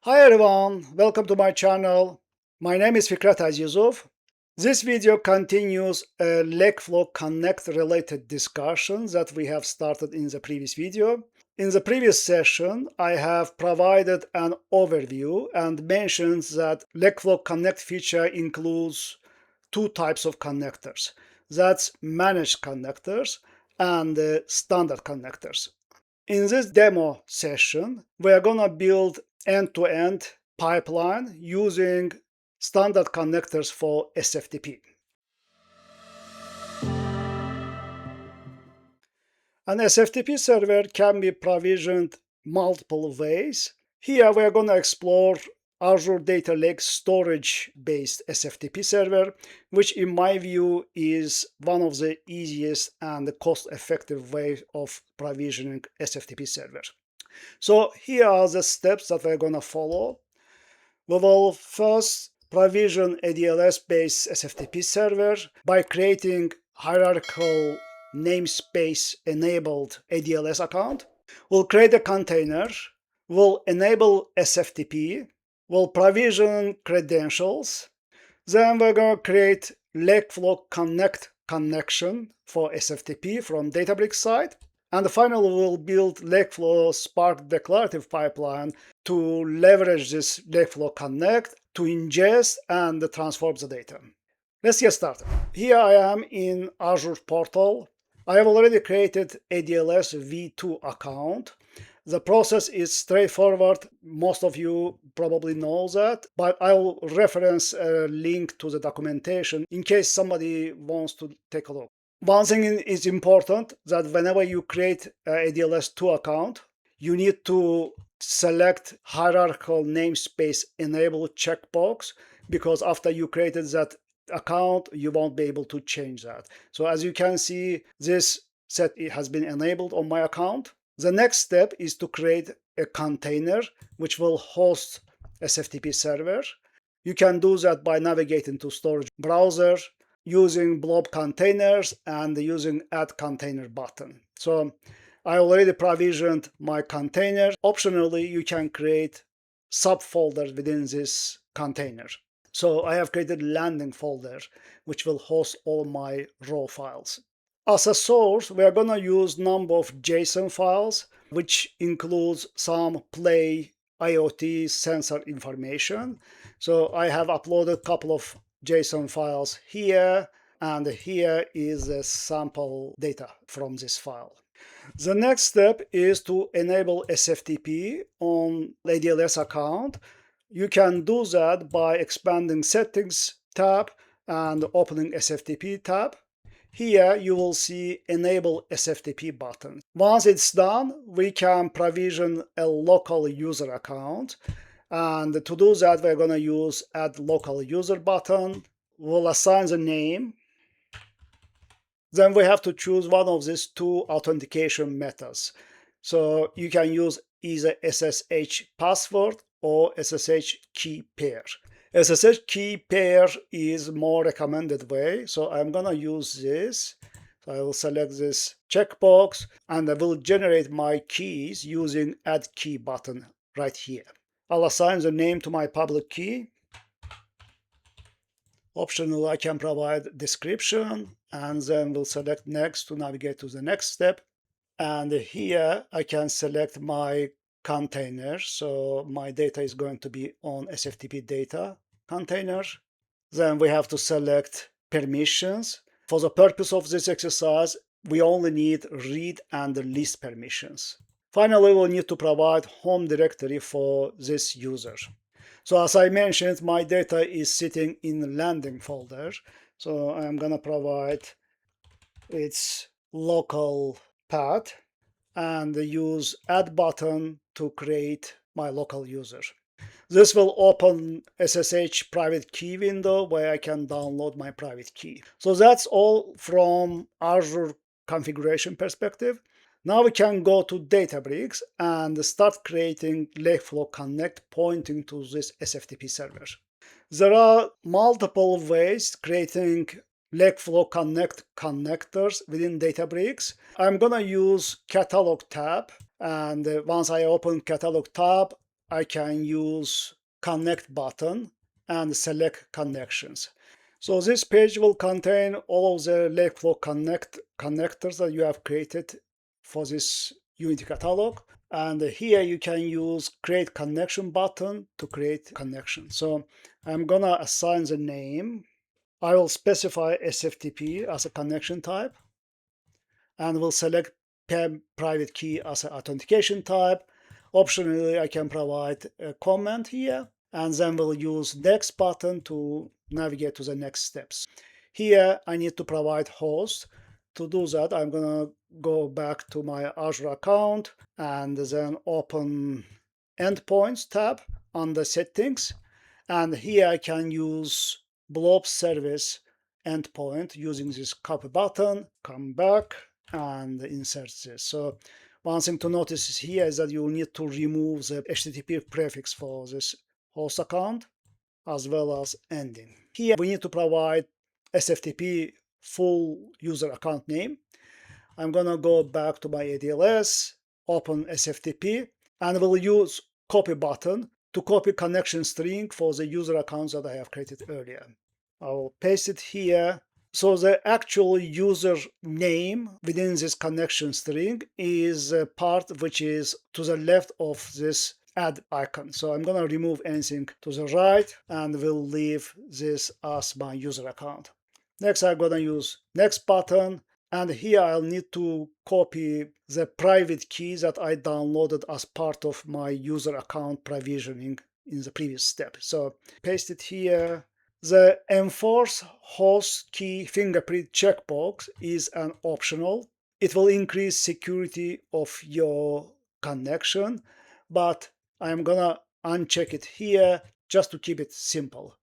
Hi everyone, welcome to my channel. My name is Fikret Yusuf. This video continues a Lakeflow Connect related discussion that we have started in the previous video. In the previous session, I have provided an overview and mentioned that Lakeflow Connect feature includes two types of connectors. That's managed connectors and standard connectors. In this demo session, we are going to build end-to-end pipeline using standard connectors for SFTP. An SFTP server can be provisioned multiple ways. Here we are going to explore Azure Data Lake storage-based SFTP server, which in my view is one of the easiest and cost-effective ways of provisioning SFTP server. So here are the steps that we're going to follow. We will first provision ADLS-based SFTP server by creating hierarchical namespace-enabled ADLS account. We'll create a container. We'll enable SFTP. We'll provision credentials. Then we're going to create Lakeflow Connect connection for SFTP from Databricks side. And finally, we'll build Lakeflow Spark Declarative pipeline to leverage this Lakeflow Connect to ingest and transform the data. Let's get started. Here I am in Azure portal. I have already created ADLS V2 account. The process is straightforward. Most of you probably know that, but I will reference a link to the documentation in case somebody wants to take a look. One thing is important, that whenever you create an ADLS 2 account, you need to select hierarchical namespace enable checkbox, because after you created that account, you won't be able to change that. So as you can see, this set has been enabled on my account. The next step is to create a container which will host SFTP server. You can do that by navigating to storage browser, using blob containers and using add container button. So I already provisioned my container. Optionally, you can create subfolders within this container. So I have created landing folder, which will host all my raw files. As a source, we are going to use number of JSON files, which includes some Play IoT sensor information. So I have uploaded a couple of JSON files here, and here is the sample data from this file. The next step is to enable SFTP on ADLS account. You can do that by expanding Settings tab and opening SFTP tab. Here you will see Enable SFTP button. Once it's done, we can provision a local user account. And to do that, we're going to use Add Local User button. We'll assign the name. Then we have to choose one of these two authentication methods. So you can use either SSH password or SSH key pair. SSH key pair is more recommended way, so I'm gonna use this. So I will select this checkbox and I will generate my keys using Add Key button right here. I'll assign the name to my public key. Optional, I can provide description, and then we'll select next to navigate to the next step. And here I can select my container. So my data is going to be on SFTP data container. Then we have to select permissions. For the purpose of this exercise, we only need read and list permissions. Finally, we'll need to provide home directory for this user. So as I mentioned, my data is sitting in landing folder. So I'm going to provide its local path and use add button to create my local user. This will open SSH private key window where I can download my private key. So that's all from Azure configuration perspective. Now we can go to Databricks and start creating Lakeflow Connect pointing to this SFTP server. There are multiple ways creating Lakeflow Connect connectors within Databricks. I'm gonna use Catalog tab, and once I open Catalog tab, I can use connect button and select connections. So this page will contain all of the Lakeflow connectors that you have created for this Unity catalog. And here you can use create connection button to create connection. So I'm gonna assign the name. I will specify SFTP as a connection type, and will select PEM private key as an authentication type. Optionally, I can provide a comment here, and then we'll use next button to navigate to the next steps. Here, I need to provide host. To do that, I'm gonna go back to my Azure account and then open Endpoints tab under Settings. And here I can use blob service endpoint using this copy button, come back and insert this. So one thing to notice here is that you need to remove the HTTP prefix for this host account as well as ending. Here we need to provide SFTP full user account name. I'm gonna go back to my ADLS, open SFTP, and we'll use copy button to copy connection string for the user accounts that I have created earlier. I'll paste it here. So the actual user name within this connection string is a part which is to the left of this add icon. So I'm going to remove anything to the right and will leave this as my user account. Next, I'm going to use next button. And here I'll need to copy the private key that I downloaded as part of my user account provisioning in the previous step. So paste it here. The enforce host key fingerprint checkbox is an optional. It will increase security of your connection, but I'm gonna uncheck it here just to keep it simple.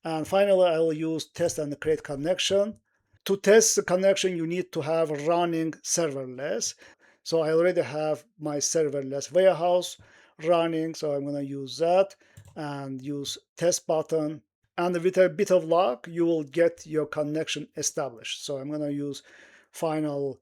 And finally, I will use test and create connection. To test the connection, you need to have running serverless. So I already have my serverless warehouse running, so I'm going to use that and use test button. And with a bit of luck, you will get your connection established. So I'm going to use final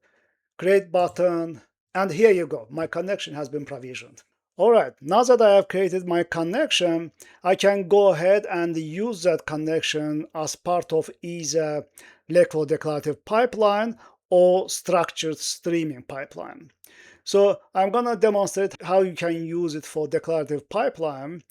create button. And here you go. My connection has been provisioned. All right, now that I have created my connection, I can go ahead and use that connection as part of either Lakeflow declarative pipeline or structured streaming pipeline. So I'm going to demonstrate how you can use it for declarative pipeline.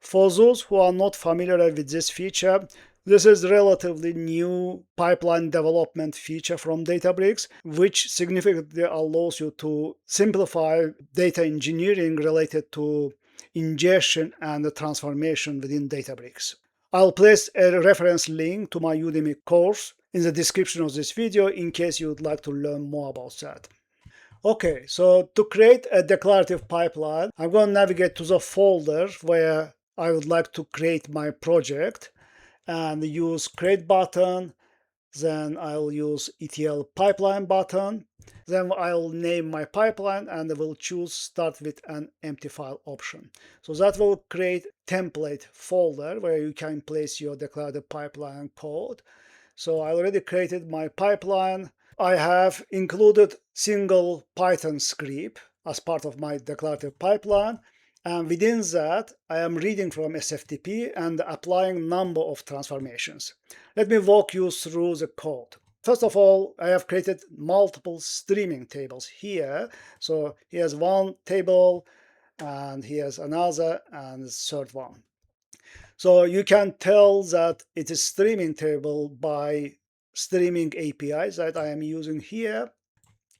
For those who are not familiar with this feature, this is a relatively new pipeline development feature from Databricks, which significantly allows you to simplify data engineering related to ingestion and transformation within Databricks. I'll place a reference link to my Udemy course in the description of this video in case you would like to learn more about that. Okay, so to create a declarative pipeline, I'm going to navigate to the folder where I would like to create my project and use create button. Then I'll use ETL pipeline button. Then I'll name my pipeline and I will choose start with an empty file option. So that will create template folder where you can place your declarative pipeline code. So I already created my pipeline. I have included single Python script as part of my declarative pipeline. And within that, I am reading from SFTP and applying number of transformations. Let me walk you through the code. First of all, I have created multiple streaming tables here. So here's one table, and here's another, and the third one. So you can tell that it is streaming table by streaming APIs that I am using here.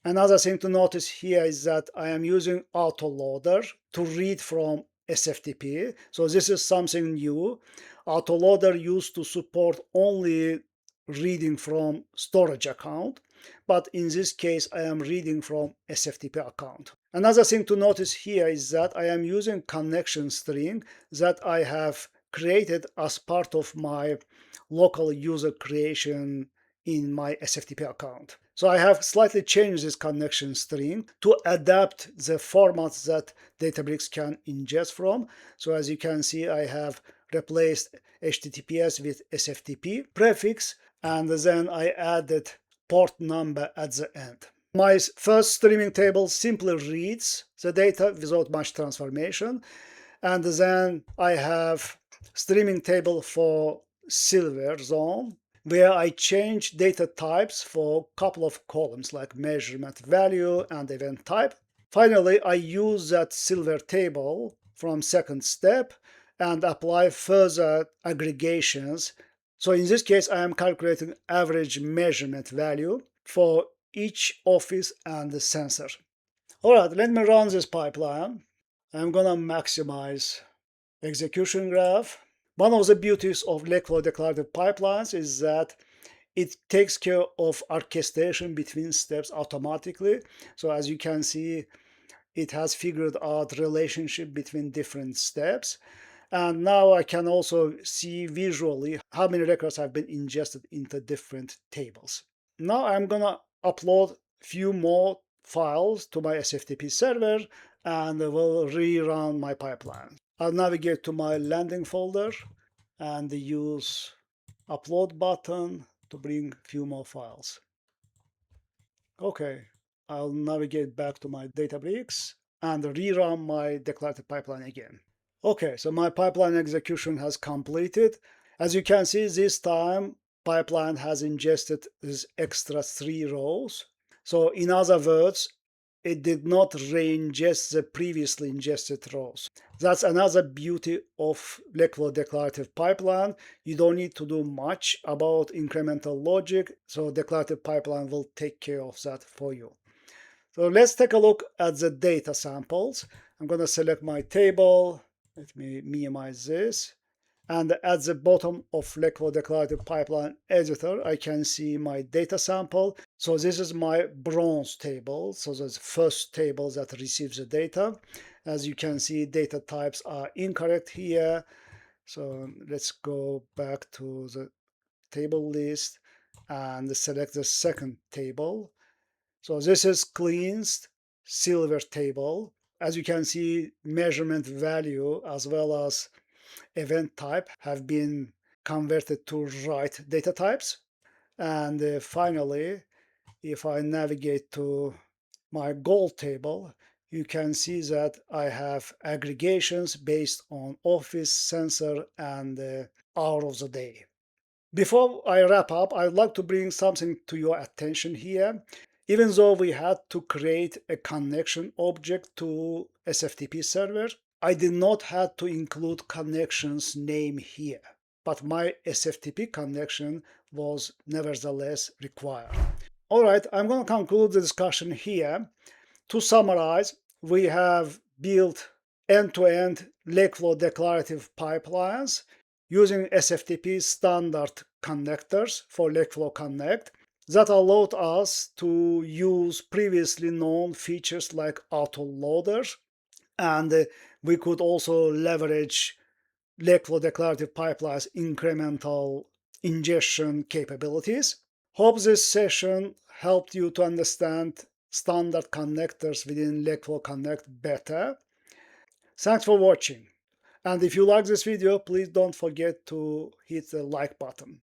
Another thing to notice here is that I am using autoloader to read from SFTP. So this is something new. Autoloader used to support only reading from storage account, but in this case I am reading from SFTP account. Another thing to notice here is that I am using connection string that I have created as part of my local user creation in my SFTP account. So I have slightly changed this connection string to adapt the formats that Databricks can ingest from. So as you can see, I have replaced HTTPS with SFTP prefix, and then I added port number at the end. My first streaming table simply reads the data without much transformation. And then I have streaming table for silver zone, where I change data types for a couple of columns like measurement value and event type. Finally, I use that silver table from second step and apply further aggregations. So in this case, I am calculating average measurement value for each office and the sensor. All right, let me run this pipeline. I'm gonna maximize execution graph. One of the beauties of Lakeflow declarative pipelines is that it takes care of orchestration between steps automatically. So as you can see, it has figured out relationship between different steps. And now I can also see visually how many records have been ingested into different tables. Now I'm gonna upload a few more files to my SFTP server and will rerun my pipeline. I'll navigate to my landing folder and use upload button to bring a few more files. Okay, I'll navigate back to my Databricks and rerun my declarative pipeline again. Okay, so my pipeline execution has completed. As you can see, this time pipeline has ingested these extra 3 rows. So in other words, it did not re-ingest the previously ingested rows. That's another beauty of Lakeflow declarative pipeline. You don't need to do much about incremental logic, so declarative pipeline will take care of that for you. So let's take a look at the data samples. I'm going to select my table. Let me minimize this. And at the bottom of Lakeflow Declarative Pipeline Editor, I can see my data sample. So this is my bronze table. So the first table that receives the data. As you can see, data types are incorrect here. So let's go back to the table list and select the second table. So this is cleansed silver table. As you can see, measurement value as well as event type have been converted to right data types. And finally, if I navigate to my gold table, you can see that I have aggregations based on office, sensor, and hour of the day. Before I wrap up, I'd like to bring something to your attention here. Even though we had to create a connection object to SFTP server, I did not have to include connection's name here, but my SFTP connection was nevertheless required. All right, I'm going to conclude the discussion here. To summarize, we have built end-to-end Lakeflow declarative pipelines using SFTP standard connectors for Lakeflow Connect that allowed us to use previously known features like autoloaders, and we could also leverage Lakeflow declarative pipelines incremental ingestion capabilities. Hope this session helped you to understand standard connectors within Lakeflow Connect better. Thanks for watching. And if you like this video, please don't forget to hit the like button.